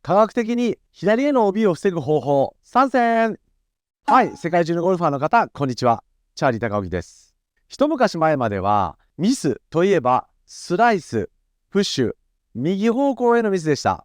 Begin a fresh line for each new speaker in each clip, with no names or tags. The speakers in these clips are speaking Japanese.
科学的に左への OB を防ぐ方法、参戦。はい、世界中のゴルファーの方、こんにちは。チャーリー高木です。一昔前までは、ミスといえば、スライス、プッシュ、右方向へのミスでした。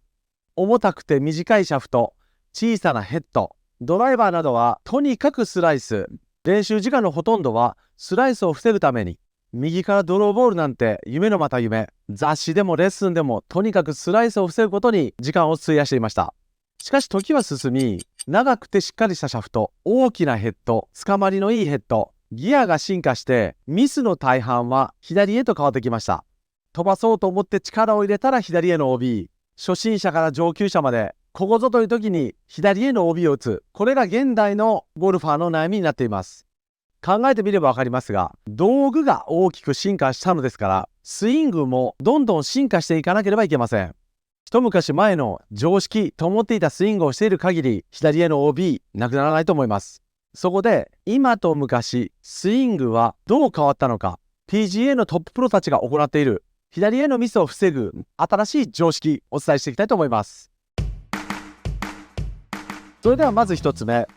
重たくて短いシャフト、小さなヘッド、ドライバーなどはとにかくスライス。練習時間のほとんどはスライスを防ぐために、右からドローボールなんて夢のまた夢。雑誌でもレッスンでもとにかくスライスを防ぐことに時間を費やしていました。しかし時は進み、長くてしっかりしたシャフト、大きなヘッド、捕まりのいいヘッド、ギアが進化してミスの大半は左へと変わってきました。飛ばそうと思って力を入れたら左への OB。初心者から上級者まで、ここぞという時に左への OB を打つ。これが現代のゴルファーの悩みになっています。考えてみればわかりますが、道具が大きく進化したのですから、スイングもどんどん進化していかなければいけません。一昔前の常識と思っていたスイングをしている限り、左への OB なくならないと思います。そこで、今と昔、スイングはどう変わったのか、PGA のトッププロたちが行っている左へのミスを防ぐ新しい常識をお伝えしていきたいと思います。それではまず一つ目、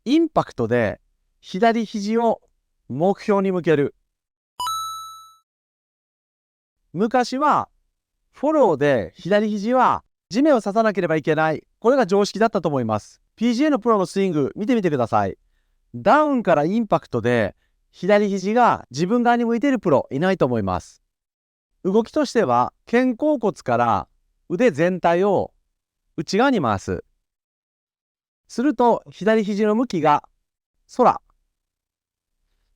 インパクトで左肘を目標に向ける。昔はフォローで左肘は地面を刺さなければいけない。これが常識だったと思います。PGA のプロのスイング見てみてください。ダウンからインパクトで左肘が自分側に向いているプロいないと思います。動きとしては肩甲骨から腕全体を内側に回す。すると左肘の向きが空。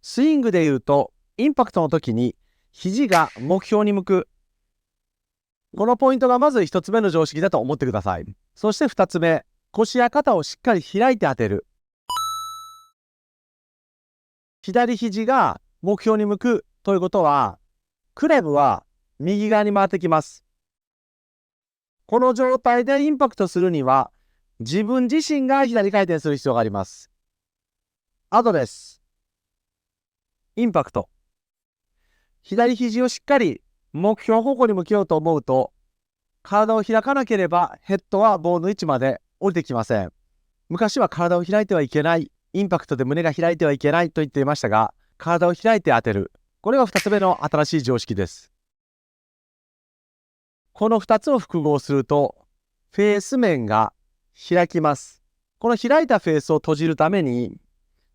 スイングでいうとインパクトの時に肘が目標に向く。このポイントがまず一つ目の常識だと思ってください。そして二つ目、腰や肩をしっかり開いて当てる。左肘が目標に向くということは、クラブは右側に回ってきます。この状態でインパクトするには、自分自身が左回転する必要があります。アドレス、インパクト。左肘をしっかり目標方向に向けようと思うと、体を開かなければヘッドはボールの位置まで降りてきません。昔は体を開いてはいけない、インパクトで胸が開いてはいけないと言っていましたが、体を開いて当てる。これが2つ目の新しい常識です。この2つを複合すると、フェース面が開きます。この開いたフェースを閉じるために、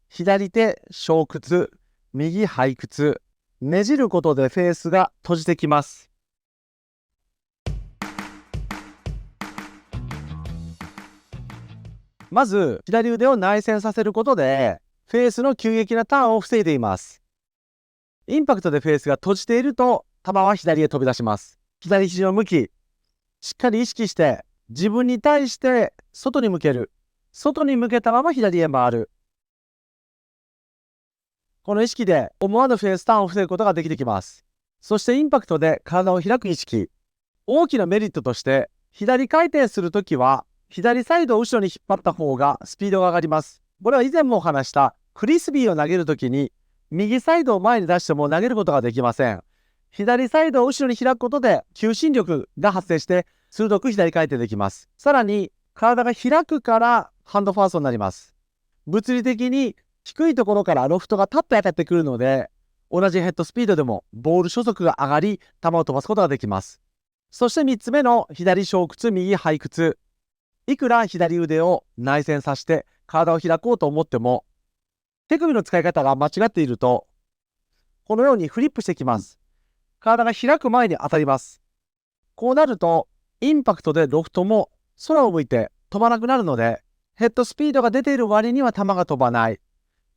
左手小屈、右背屈、ねじることでフェースが閉じてきます。まず、左腕を内旋させることで、フェースの急激なターンを防いでいます。インパクトでフェースが閉じていると、球は左へ飛び出します。左肘の向き、しっかり意識して、自分に対して外に向ける。外に向けたまま左へ回る。この意識で思わぬフェースターンを防ぐことができてきます。そしてインパクトで体を開く意識。大きなメリットとして、左回転するときは、左サイドを後ろに引っ張った方がスピードが上がります。これは以前もお話したクリスビーを投げるときに、右サイドを前に出しても投げることができません。左サイドを後ろに開くことで求心力が発生して鋭く左回転できます。さらに体が開くからハンドファーストになります。物理的に低いところからロフトがタッと当たってくるので、同じヘッドスピードでもボール初速が上がり、球を飛ばすことができます。そして3つ目の左小屈、右背屈。いくら左腕を内旋させて体を開こうと思っても、手首の使い方が間違っていると、このようにフリップしてきます。体が開く前に当たります。こうなると、インパクトでロフトも空を向いて飛ばなくなるので、ヘッドスピードが出ている割には球が飛ばない。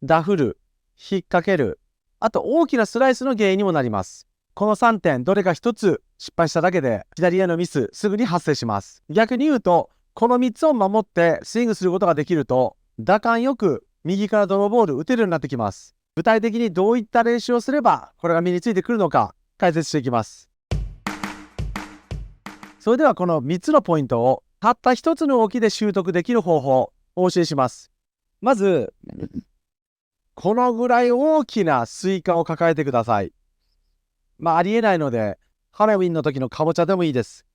ダフる、引っ掛ける、あと大きなスライスの原因にもなります。この3点、どれか1つ失敗しただけで、左へのミス、すぐに発生します。逆に言うと、この3つを守ってスイングすることができると、打感よく右からドローボール打てるようになってきます。具体的にどういった練習をすれば、これが身についてくるのか、解説していきます。それではこの3つのポイントを、たった1つの動きで習得できる方法をお教えします。まず、このぐらい大きなスイカを抱えてください。ありえないので、ハロウィンの時のカボチャでもいいです。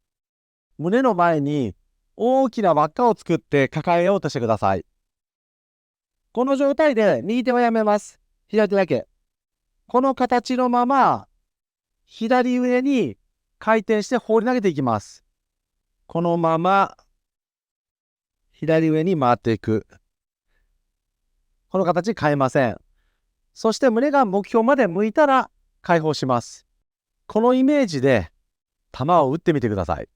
胸の前に大きな輪っかを作って抱えようとしてください。この状態で右手はやめます。左手だけ。この形のまま、左上に回転して放り投げていきます。このまま、左上に回っていく。この形変えません。そして胸が目標まで向いたら解放します。このイメージで球を打ってみてください。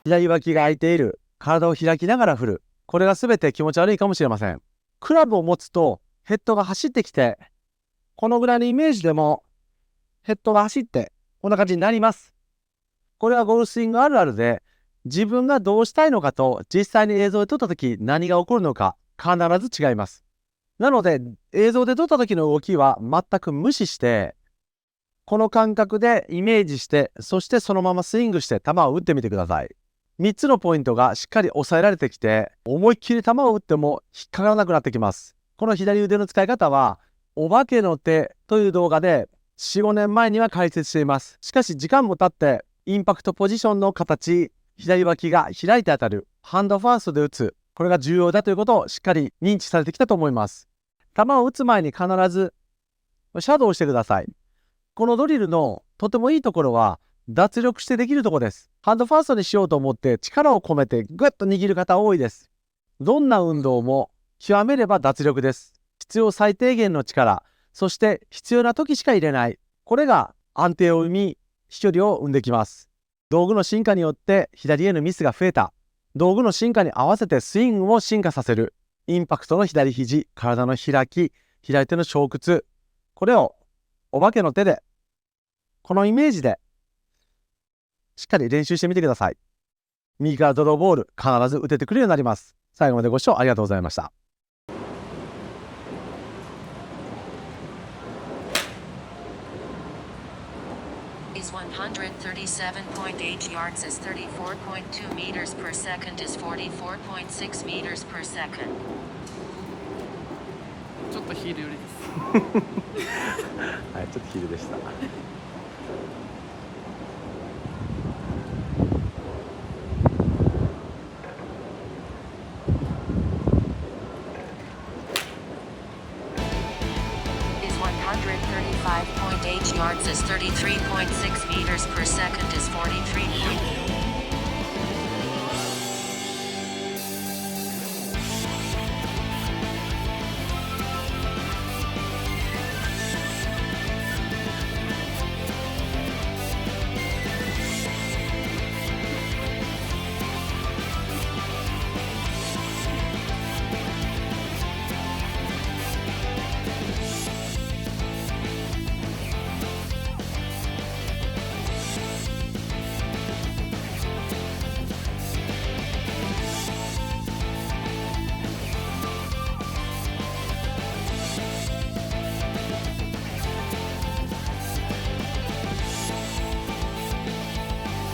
左脇が空いている。体を開きながら振る。これが全て気持ち悪いかもしれません。クラブを持つとヘッドが走ってきて、このぐらいのイメージでもヘッドが走ってこんな感じになります。これはゴルフスイングあるあるで、自分がどうしたいのかと実際に映像で撮った時何が起こるのか必ず違います。なので映像で撮った時の動きは全く無視して、この感覚でイメージして、そしてそのままスイングして球を打ってみてください。3つのポイントがしっかり抑えられてきて、思いっきり球を打っても引っかからなくなってきます。この左腕の使い方は、お化けの手という動画で4、5年前には解説しています。しかし時間も経って、インパクトポジションの形、左脇が開いて当たる、ハンドファーストで打つ、これが重要だということをしっかり認知されてきたと思います。球を打つ前に必ずシャドウをしてください。このドリルのとてもいいところは、脱力してできるところです。ハンドファーストにしようと思って力を込めてグッと握る方多いです。どんな運動も極めれば脱力です。必要最低限の力、そして必要な時しか入れない。これが安定を生み、飛距離を生んできます。道具の進化によって左へのミスが増えた。道具の進化に合わせてスイングを進化させる。インパクトの左肘、体の開き、左手の小屈。これをお化けの手で、このイメージでしっかり練習してみてください。右からドローボール必ず打ててくるようになります。最後までご視聴ありがとうございました。
Is 137.8 yards is 34.2 meters per second is 44.6 meters per second.
ちょっとヒール寄りです。
はい、ちょっとヒールでした。
Is 135.8 yards is 33.6 meters per second is 43.